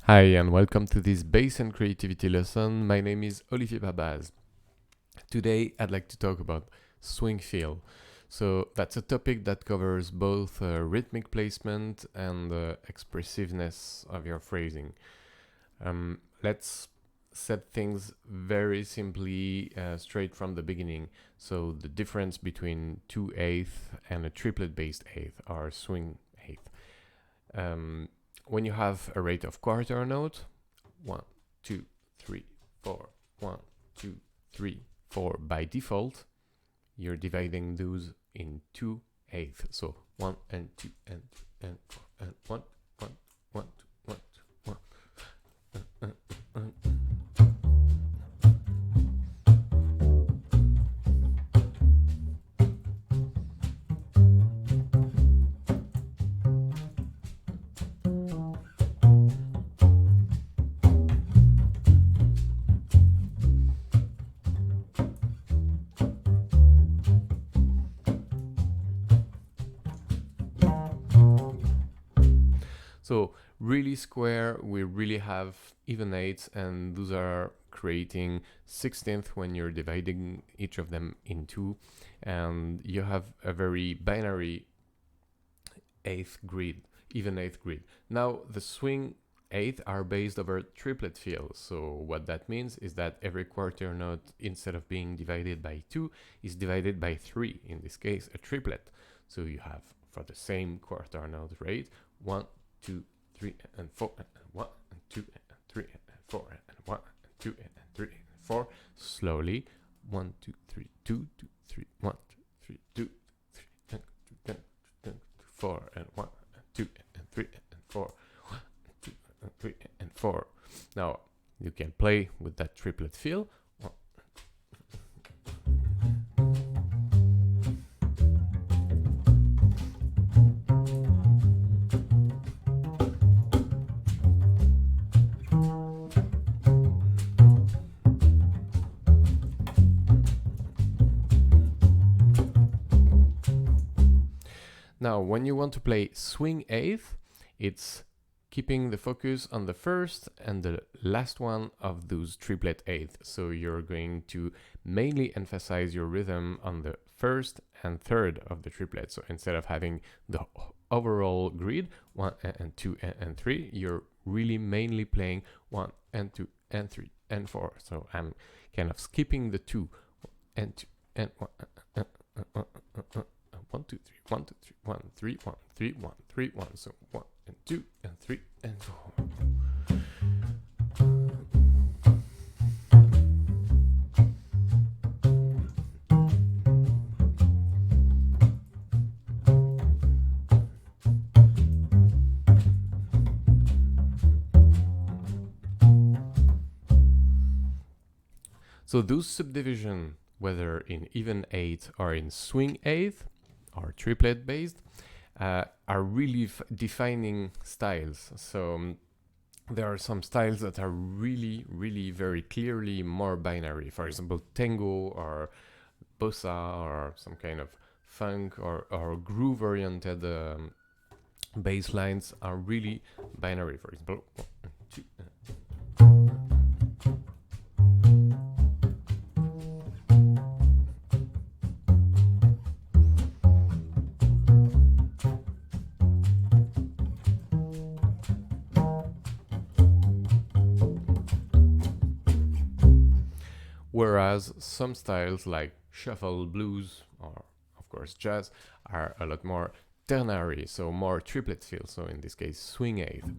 Hi and welcome to this bass and creativity lesson. My name is Olivier Babaz. Today I'd like to talk about swing feel. So that's a topic that covers both rhythmic placement and expressiveness of your phrasing. Let's set things very simply straight from the beginning. So the difference between 2/8 and a triplet based eighth or swing eighth. When you have a rate of quarter note, 1, 2, 3, 4, 1, 2, 3, 4, by default, you're dividing those in 2/8. So 1 and 2 and 4 and 1, 1, 1, 1, 1. So really square, we really have even eighths, and those are creating 16th when you're dividing each of them in two, and you have a very binary eighth grid, even eighth grid. Now the swing eighth are based over triplet fields. So what that means is that every quarter note, instead of being divided by 2, is divided by 3, in this case a triplet. So you have, for the same quarter note rate, 1, 2, 3 and 4 and 1 and 2 and 3 and 4 and 1 and 2 and 3 and 4. Slowly, 1, 2, 3, 2, 2, 3, 1, 2, 3, 2, 3 and 2 and 2 and 4 and 1 and 2 and 3 and 4, 1 and 2 and 3 and 4. Now you can play with that triplet feel. Now, when you want to play swing eighth, it's keeping the focus on the first and the last one of those triplet eighths. So you're going to mainly emphasize your rhythm on the first and third of the triplet. So instead of having the overall grid, 1 and 2 and 3, you're really mainly playing 1 and 2 and 3 and 4. So I'm kind of skipping the 2 and 2 and 1. 1, 2, 3, 1, 2, 3, 1, 3, 1, 3, 1, 3, 1. So 1 and 2 and 3 and 4. So those subdivision, whether in even eighth or in swing eighth, or triplet based, are really defining styles. So there are some styles that are really very clearly more binary. For example, tango or bossa or some kind of funk or groove oriented bass lines are really binary. For example, 1 and 2 whereas some styles like shuffle, blues, or of course jazz are a lot more ternary, so more triplet feel. So in this case, swing eighth.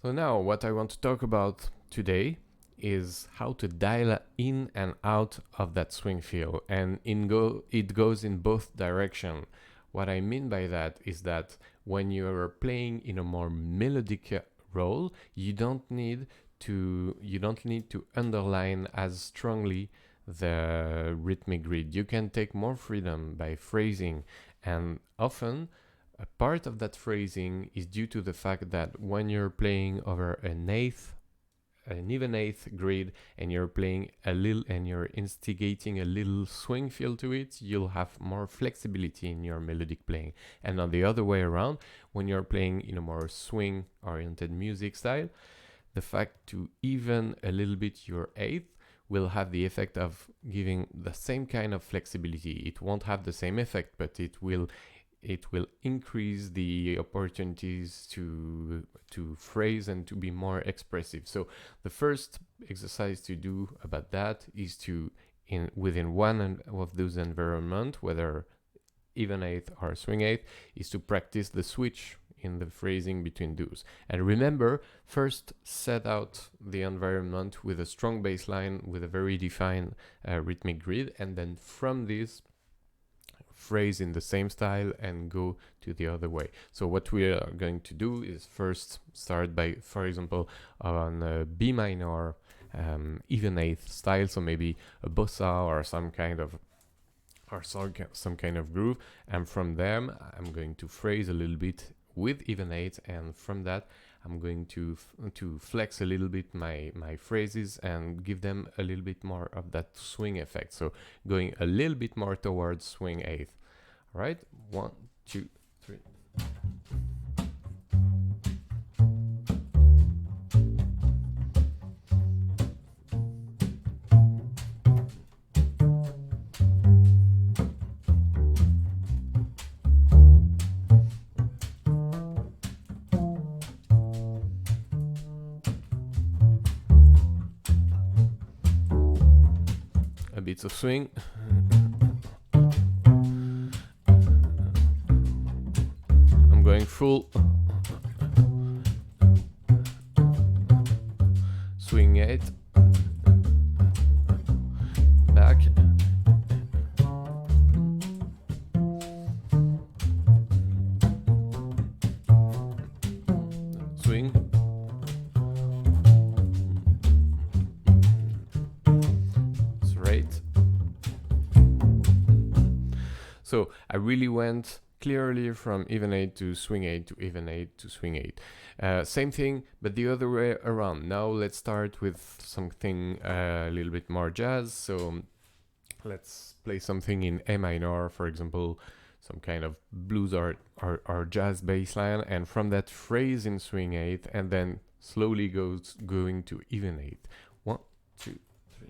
So now what I want to talk about today is how to dial in and out of that swing feel, and it goes in both directions. What I mean by that is that when you're playing in a more melodic role, you don't need to underline as strongly the rhythmic grid. You can take more freedom by phrasing, and often a part of that phrasing is due to the fact that when you're playing over an even eighth grid, and you're playing a little and you're instigating a little swing feel to it, you'll have more flexibility in your melodic playing. And on the other way around, when you're playing in a more swing oriented music style, the fact to even a little bit your eighth will have the effect of giving the same kind of flexibility. It won't have the same effect, but it will increase the opportunities to phrase and to be more expressive. So the first exercise to do about that is to, within one of those environments, whether even eighth or swing eighth, is to practice the switch in the phrasing between those. And remember, first set out the environment with a strong bass line with a very defined rhythmic grid, and then from this phrase in the same style and go to the other way. So what we are going to do is first start by, for example, on a B minor even eighth style, so maybe a bossa or some kind of groove, and from them I'm going to phrase a little bit with even eighth, and from that I'm going to flex a little bit my phrases and give them a little bit more of that swing effect. So going a little bit more towards swing eighth. All right, 1, 2, 3. A bit of swing. I'm going full swing 8, back, swing, straight. So I really went clearly from even 8 to swing 8 to even 8 to swing 8. Same thing, but the other way around. Now let's start with something a little bit more jazz. So let's play something in A minor, for example, some kind of blues or jazz bass line, and from that phrase in swing 8, and then slowly going to even 8. 1, 2, 3.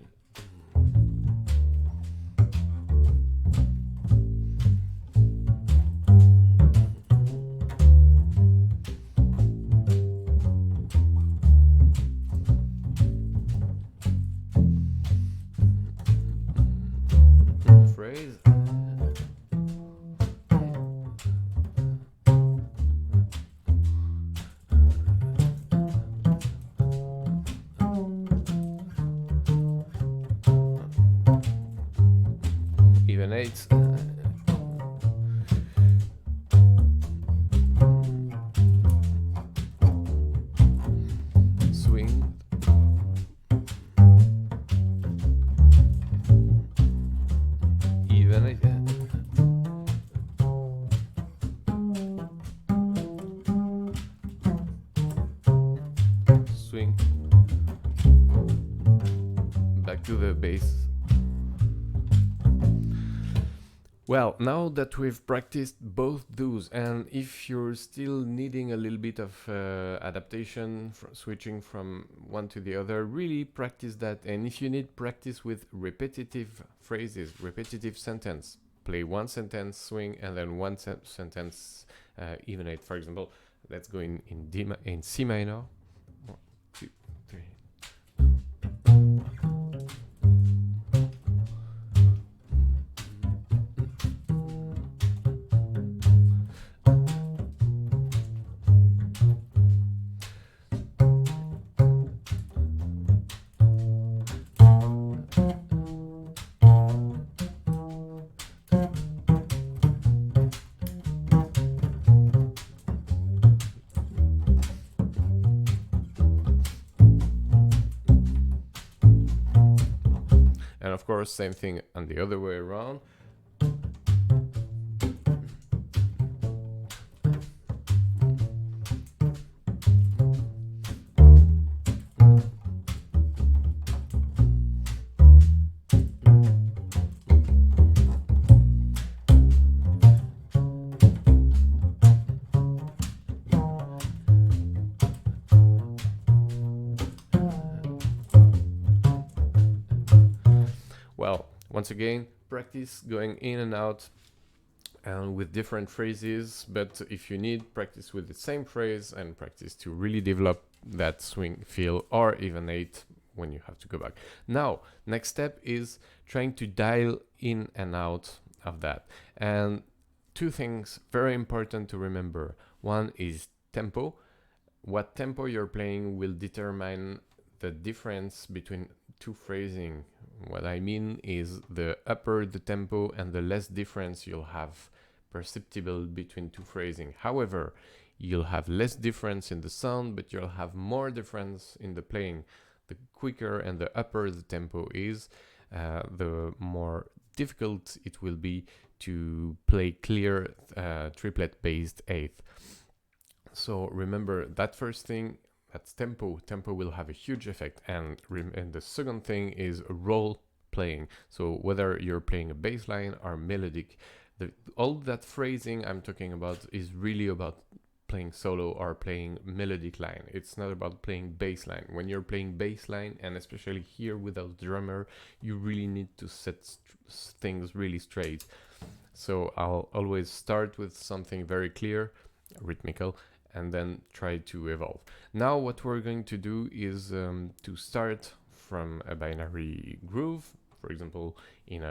Phrase. Even 8. Swing. Even 8. Swing. Back to the bass. Well, now that we've practiced both those, and if you're still needing a little bit of adaptation, switching from one to the other, really practice that. And if you need practice with repetitive phrases, repetitive sentence, play one sentence swing and then one sentence even 8. For example, let's go in C minor. 1, 2, 3. And of course, same thing on the other way around. Well, once again, practice going in and out and with different phrases, but if you need, practice with the same phrase and practice to really develop that swing feel, or even eight when you have to go back. Now, next step is trying to dial in and out of that. And two things very important to remember. One is tempo. What tempo you're playing will determine the difference between two phrasing. What I mean is the upper the tempo and the less difference you'll have perceptible between two phrasing. However, you'll have less difference in the sound, but you'll have more difference in the playing. The quicker and the upper the tempo is, the more difficult it will be to play clear triplet based eighth. So remember that first thing, that's tempo. Tempo will have a huge effect. And the second thing is role playing. So whether you're playing a bass line or melodic, all that phrasing I'm talking about is really about playing solo or playing melodic line. It's not about playing bass line. When you're playing bass line, and especially here without drummer, you really need to set things really straight. So I'll always start with something very clear, rhythmical, and then try to evolve. Now what we're going to do is to start from a binary groove, for example, in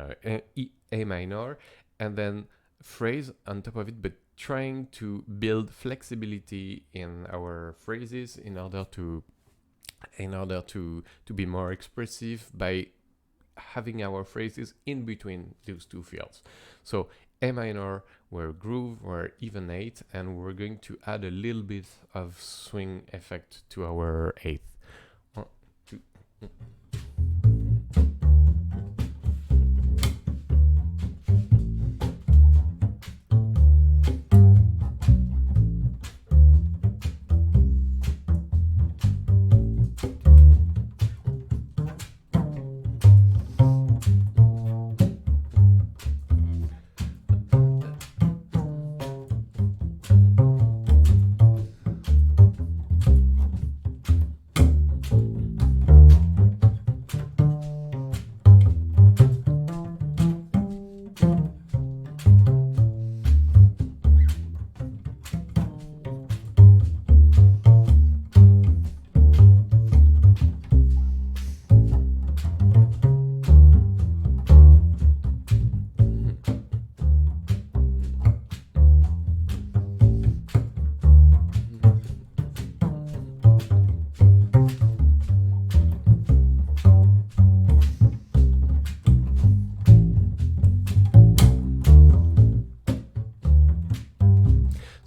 A minor, and then phrase on top of it, but trying to build flexibility in our phrases in order to be more expressive by having our phrases in between those two fields. So A minor, we're groove, we're even eight, and we're going to add a little bit of swing effect to our eighth. 1, 2,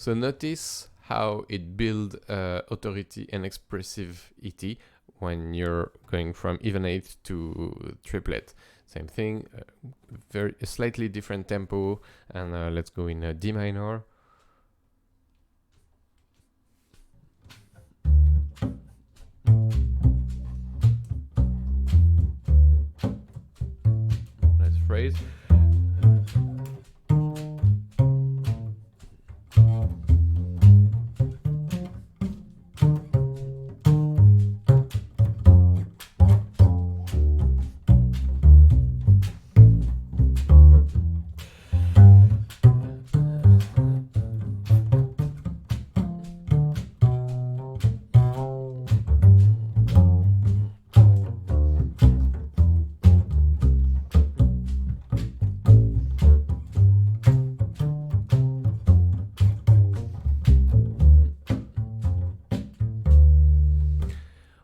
So notice how it builds authority and expressive ET when you're going from even eighth to triplet. Same thing, very slightly different tempo, and let's go in D minor. Let's phrase.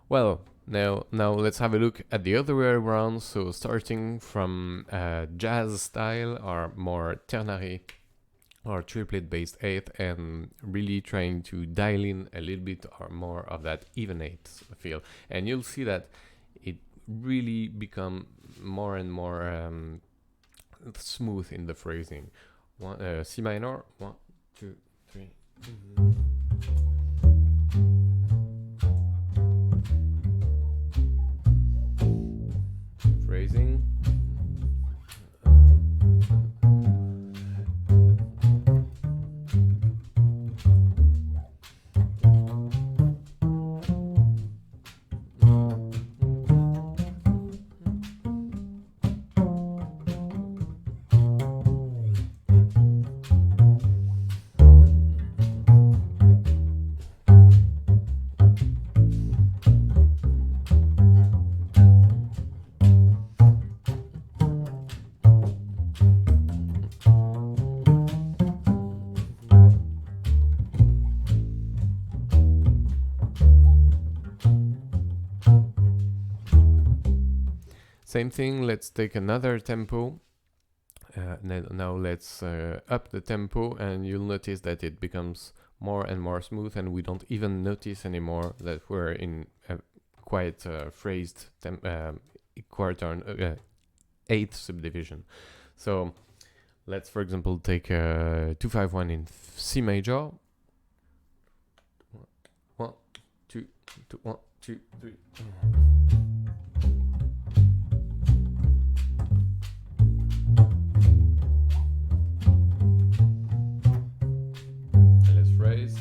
Well, now let's have a look at the other way around. So starting from jazz style or more ternary or triplet based eighth, and really trying to dial in a little bit or more of that even eighth feel. And you'll see that really become more and more smooth in the phrasing. C minor, 1, 2, 3. Phrasing. Same thing, let's take another tempo. Now let's up the tempo, and you'll notice that it becomes more and more smooth, and we don't even notice anymore that we're in a quite phrased eighth subdivision. So let's, for example, take 251 in C major. 1, 2, 1, 2, 3. Phrase.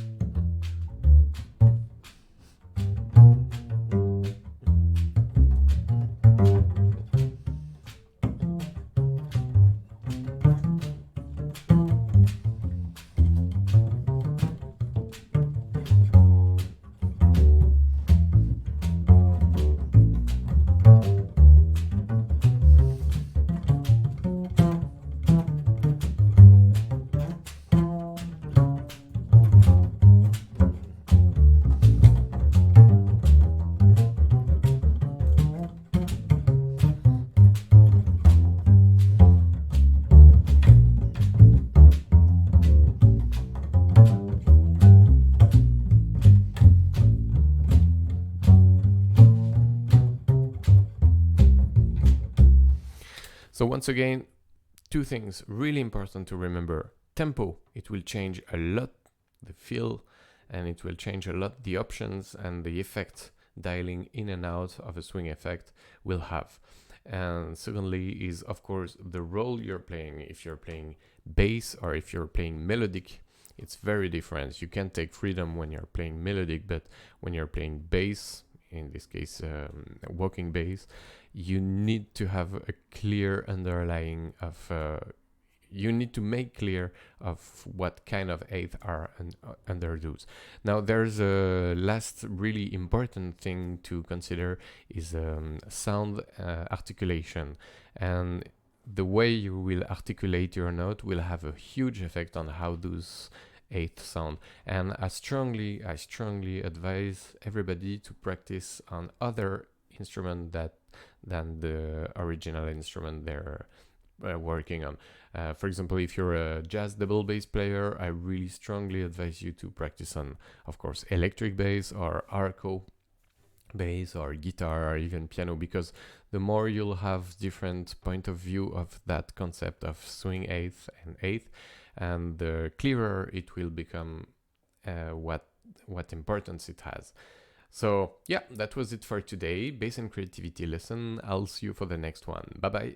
So once again, two things really important to remember. Tempo, it will change a lot the feel, and it will change a lot the options and the effect dialing in and out of a swing effect will have. And secondly is, of course, the role you're playing. If you're playing bass or if you're playing melodic, it's very different. You can take freedom when you're playing melodic, but when you're playing bass, in this case walking bass, you need to have a clear underlying of you need to make clear of what kind of eighth are under those. Now there's a last really important thing to consider is sound articulation, and the way you will articulate your note will have a huge effect on how those eighth sound. And I strongly advise everybody to practice on other instrument than the original instrument they're working on. For example, if you're a jazz double bass player, I really strongly advise you to practice on, of course, electric bass or arco bass or guitar or even piano, because the more you'll have different point of view of that concept of swing eighth and eighth, and the clearer it will become what importance it has. So yeah, that was it for today. Bass and creativity lesson. I'll see you for the next one. Bye bye.